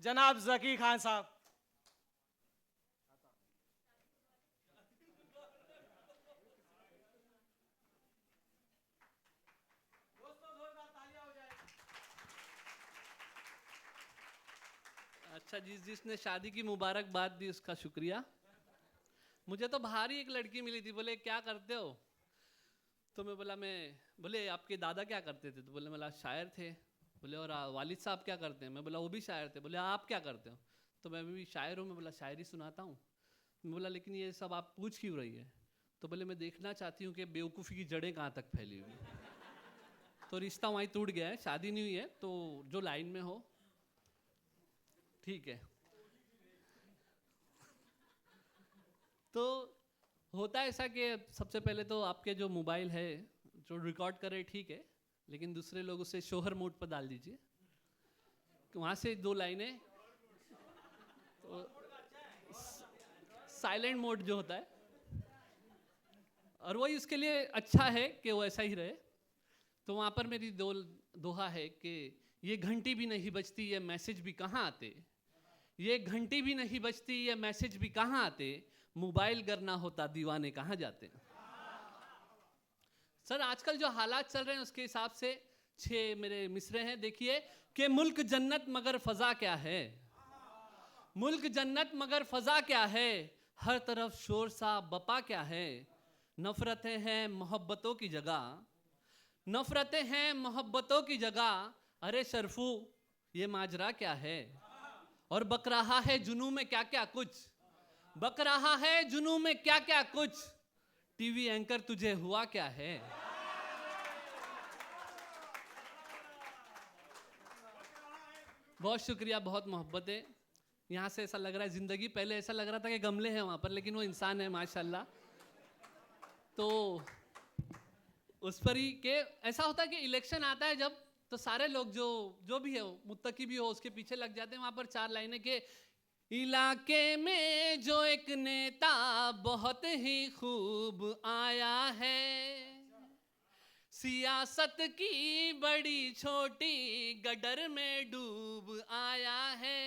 जनाब जकी खान साहब। अच्छा, जिसने शादी की मुबारकबाद दी उसका शुक्रिया। मुझे तो बाहर ही एक लड़की मिली थी, बोले क्या करते हो? तो मैं बोला बोले आपके दादा क्या करते थे? तो बोले मला शायर थे। बोले और वालिद साहब क्या करते हैं? मैं बोला वो भी शायर थे। बोले आप क्या करते हो? तो मैं भी शायर हूँ। मैं बोला शायरी सुनाता हूँ। मैं बोला लेकिन ये सब आप पूछ क्यों रही है? तो बोले मैं देखना चाहती हूँ कि बेवकूफ़ी की जड़ें कहाँ तक फैली हुई। तो रिश्ता वहीं टूट गया है, शादी नहीं हुई है। तो जो लाइन में हो ठीक है। तो होता है ऐसा कि सबसे पहले तो आपके जो मोबाइल है जो रिकॉर्ड करे ठीक है, लेकिन दूसरे लोग उसे शोहर मोड पर डाल दीजिए। वहाँ से 2 लाइनें तो साइलेंट मोड जो होता है, और वही उसके लिए अच्छा है कि वो ऐसा ही रहे। तो वहाँ पर मेरी दोहा है कि ये घंटी भी नहीं बजती ये मैसेज भी कहाँ आते, ये घंटी भी नहीं बजती ये मैसेज भी कहाँ आते, मोबाइल करना होता दीवाने कहाँ जाते। सर आजकल जो हालात चल रहे हैं उसके हिसाब से 6 मेरे मिसरे हैं, देखिए कि मुल्क जन्नत मगर फजा क्या है, मुल्क जन्नत मगर फजा क्या है, हर तरफ शोर सा बपा क्या है, नफरतें हैं मोहब्बतों की जगह, नफरतें हैं मोहब्बतों की जगह, अरे शरफू ये माजरा क्या है, और बक रहा है जुनू में क्या क्या कुछ, बक रहा है जुनू में क्या क्या कुछ, टीवी एंकर तुझे हुआ क्या है। बहुत शुक्रिया, बहुत मोहब्बत है। यहाँ से ऐसा लग रहा है जिंदगी, पहले ऐसा लग रहा था कि गमले हैं वहाँ पर, लेकिन वो इंसान है माशाल्लाह। तो उस पर ही के ऐसा होता है कि इलेक्शन आता है जब, तो सारे लोग जो भी है मुत्तकी भी हो उसके पीछे लग जाते हैं। वहाँ पर 4 लाइनें के इलाके में जो एक नेता बहुत ही खूब आया है, सियासत की बड़ी छोटी गडर में डूब आया है,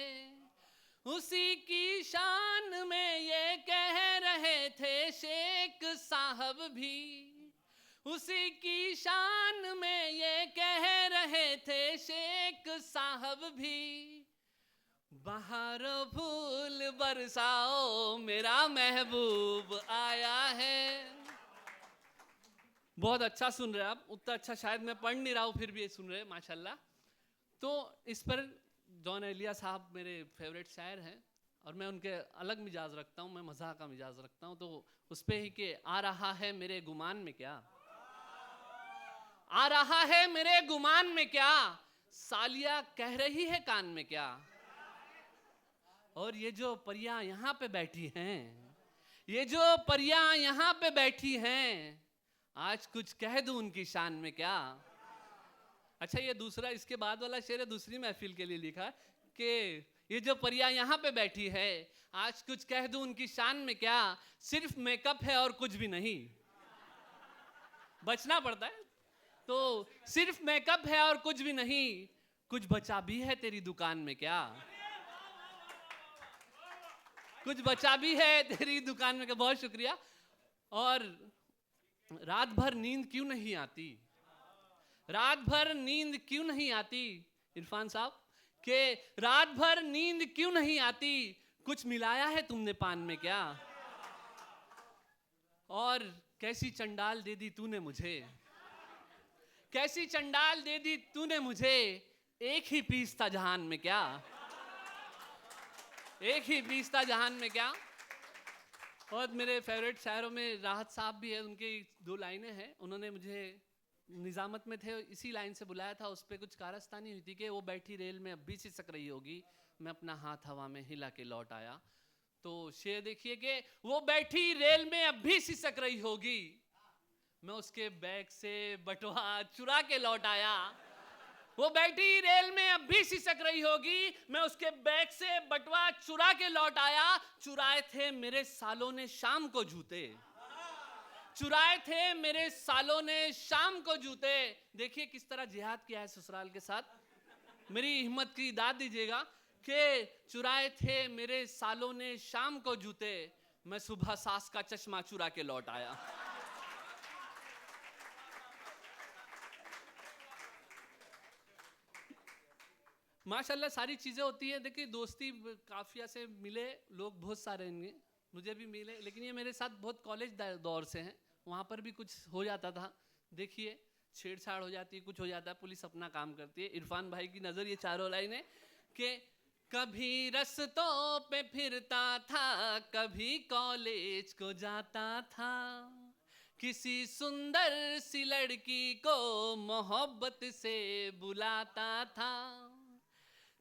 उसी की शान में ये कह रहे थे शेख साहब भी, उसी की शान में ये कह रहे थे शेख साहब भी, बहार फूल बरसाओ मेरा महबूब आया है। बहुत अच्छा सुन रहे हैं आप, उतना अच्छा शायद मैं पढ़ नहीं रहा हूँ फिर भी ये सुन रहे हैं माशाल्लाह। तो इस पर जॉन एलिया साहब मेरे फेवरेट शायर हैं और मैं उनके अलग मिजाज रखता हूँ, मैं मज़ाक का मिजाज रखता हूँ। तो उस पर ही कि आ रहा है मेरे गुमान में क्या, आ रहा है मेरे गुमान में क्या, सालिया कह रही है कान में क्या, और ये जो परियां यहाँ पे बैठी हैं, ये जो परियां यहाँ पे बैठी हैं, आज कुछ कह दूं उनकी शान में क्या। अच्छा ये दूसरा, इसके बाद वाला शेर है दूसरी महफिल के लिए लिखा है कि ये जो परियां यहाँ पे बैठी है, आज कुछ कह दूं उनकी शान में क्या, सिर्फ मेकअप है और कुछ भी नहीं। बचना पड़ता है। तो सिर्फ मेकअप है और कुछ भी नहीं, कुछ बचा भी है तेरी दुकान में क्या, कुछ बचा भी है तेरी दुकान में क्या। बहुत शुक्रिया। और रात भर नींद क्यों नहीं आती, रात भर नींद क्यों नहीं आती, इरफान साहब के रात भर नींद क्यों नहीं आती, कुछ मिलाया है तुमने पान में क्या, और कैसी चंडाल दे दी तूने मुझे, कैसी चंडाल दे दी तूने मुझे, एक ही पीस था जहान में क्या, एक ही पीस था जहान में क्या। और मेरे फेवरेट शायरों में राहत साहब भी है, उनकी 2 लाइनें हैं। उन्होंने मुझे निजामत में थे इसी लाइन से बुलाया था, उस पर कुछ कारस्तानी हुई थी कि वो बैठी रेल में अब भी सिसक रही होगी, मैं अपना हाथ हवा में हिला के लौट आया। तो शेर देखिए कि वो बैठी रेल में अब भी सिसक रही होगी, मैं उसके बैग से बटुआ चुरा के लौट आया, वो बैठी रेल में अब भी सिसक रही होगी, मैं उसके बैग से बटुआ चुरा के लौट आया, चुराए थे मेरे सालों ने शाम को जूते, चुराए थे मेरे सालों ने शाम को जूते। देखिए किस तरह जिहाद किया है ससुराल के साथ। मेरी हिम्मत की दाद दीजिएगा के चुराए थे मेरे सालों ने शाम को जूते, मैं सुबह सास का चश्मा चुरा के लौट आया। माशाल्लाह सारी चीजें होती है। देखिए दोस्ती काफी ऐसे मिले लोग, बहुत सारे होंगे, मुझे भी मिले, लेकिन ये मेरे साथ बहुत कॉलेज दौर से हैं। वहाँ पर भी कुछ हो जाता था, देखिए छेड़छाड़ हो जाती है, कुछ हो जाता है, पुलिस अपना काम करती है। इरफान भाई की नज़र ये चारों लाइनें कि कभी रस्तों पे फिरता था, कभी कॉलेज को जाता था, किसी सुंदर सी लड़की को मोहब्बत से बुलाता था,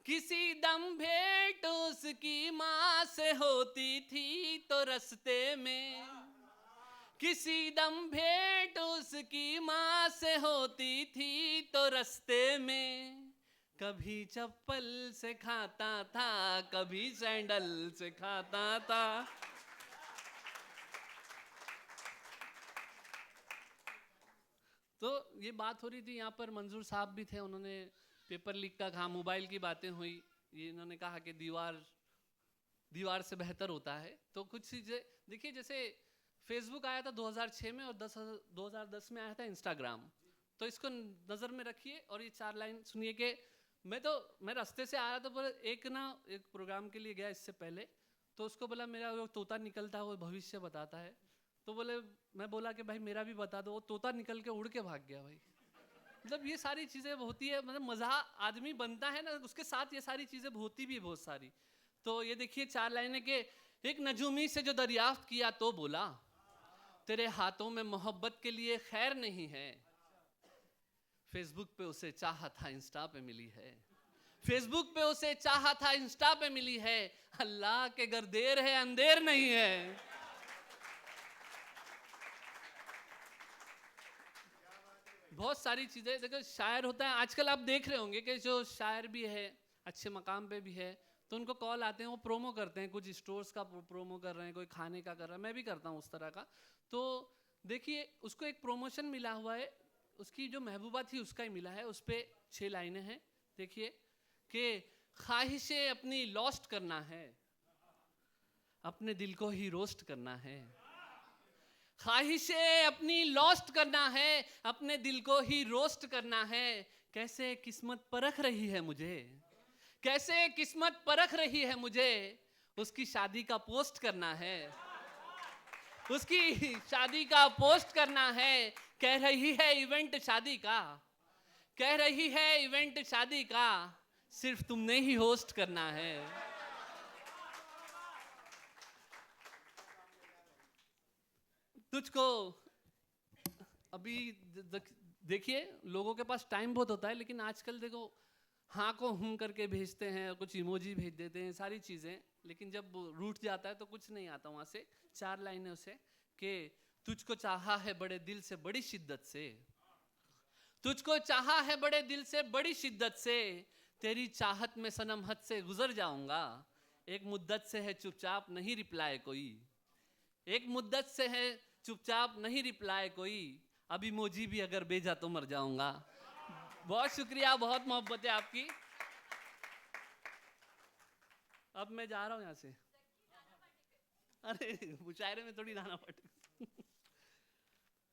किसी दम भेंट उसकी माँ से होती थी तो रस्ते में, किसी दम भेंट उसकी माँ से होती थी तो रस्ते में, कभी चप्पल से खाता था, कभी सैंडल से खाता था। तो ये बात हो रही थी, यहाँ पर मंजूर साहब भी थे, उन्होंने पेपर लीक का कहा, मोबाइल की बातें हुई, ये इन्होंने कहा कि दीवार से बेहतर होता है। तो कुछ चीज़ें देखिए, जैसे फेसबुक आया था 2006 में और 2010 में आया था इंस्टाग्राम, तो इसको नज़र में रखिए और ये 4 लाइन सुनिए कि मैं रास्ते से आ रहा था, बोले एक प्रोग्राम के लिए गया इससे पहले, तो उसको बोला मेरा वो तोता निकलता है वो भविष्य बताता है, तो बोले, मैं बोला कि भाई मेरा भी बता दो, वो तोता निकल के उड़ के भाग गया भाई। मतलब ये सारी चीज़ें होती है, मतलब मज़ा आदमी बनता है ना, उसके साथ ये सारी चीज़ें होती भी बहुत सारी। तो ये देखिए 4 लाइनें के, एक नजूमी से जो दरियाफ्त किया तो बोला, तेरे हाथों में मोहब्बत के लिए खैर नहीं है, फेसबुक पे उसे चाहा था इंस्टा पे मिली है, फेसबुक पे उसे चाहा था इंस्टा पे मिली है, अल्लाह के घर देर है अंधेर नहीं है। बहुत सारी चीजें देखो, शायर होता है, आजकल आप देख रहे होंगे कि जो शायर भी है, अच्छे मकाम पे भी है, तो उनको कॉल आते हैं, वो प्रोमो करते हैं, कुछ स्टोर्स का प्रोमो कर रहे हैं, कोई खाने का कर रहा है, मैं भी करता हूँ उस तरह का। तो देखिए उसको एक प्रमोशन मिला हुआ है, उसकी जो महबूबा थी उसका ही मिला है, उस पर 6 लाइनें हैं, देखिए कि ख्वाहिशें अपनी लॉस्ट करना है, अपने दिल को ही रोस्ट करना है, ख्वाहिशें अपनी लॉस्ट करना है, अपने दिल को ही रोस्ट करना है, कैसे किस्मत परख रही है मुझे, कैसे किस्मत परख रही है मुझे, उसकी शादी का पोस्ट करना है, उसकी शादी का पोस्ट करना है, कह रही है इवेंट शादी का, कह रही है इवेंट शादी का, सिर्फ तुमने ही होस्ट करना है। तुझको अभी देखिए लोगों के पास टाइम बहुत होता है, लेकिन आजकल देखो हाँ को हम करके भेजते हैं, कुछ इमोजी भेज देते हैं, सारी चीज़ें, लेकिन जब रूठ जाता है तो कुछ नहीं आता वहाँ से। 4 लाइनें उसे कि तुझको चाहा है बड़े दिल से बड़ी शिद्दत से, तुझको चाहा है बड़े दिल से बड़ी शिद्दत से, तेरी चाहत में सनम हद से गुजर जाऊंगा, एक मुद्दत से है चुपचाप नहीं रिप्लाई कोई, एक मुद्दत से है चुपचाप नहीं रिप्लाई कोई, अब इमोजी भी अगर भेजा तो मर जाऊंगा। बहुत शुक्रिया, बहुत मोहब्बत है आपकी। अब मैं जा रहा हूं यहाँ से, अरे मुशायरे में थोड़ी लाना पड़ेगा।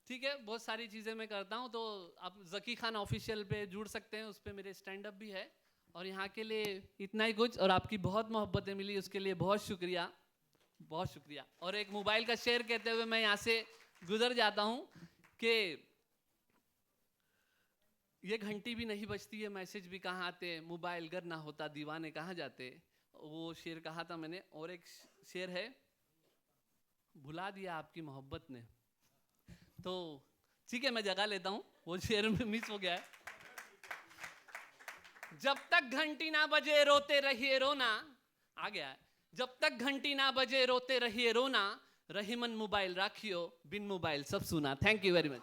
ठीक है, बहुत सारी चीज़ें मैं करता हूँ, तो आप ज़की खान ऑफिशियल पे जुड़ सकते हैं, उस पर मेरे स्टैंड अप भी है। और यहाँ के लिए इतना ही कुछ, और आपकी बहुत मोहब्बतें मिली उसके लिए बहुत शुक्रिया, बहुत शुक्रिया। और एक मोबाइल का शेयर कहते हुए मैं यहाँ से गुजर जाता हूँ कि ये घंटी भी नहीं बजती है, मैसेज भी कहाँ आते, मोबाइल गर ना होता दीवाने कहाँ जाते, वो शेर कहा था मैंने। और एक शेर है, भुला दिया आपकी मोहब्बत ने, तो ठीक है मैं जगह लेता हूँ, वो शेर में मिस हो गया है। जब तक घंटी ना बजे रोते रहिए रोना, आ गया है, जब तक घंटी ना बजे रोते रहिए रोना, रहीमन मोबाइल राखियो बिन मोबाइल सब सुना। Thank you very much.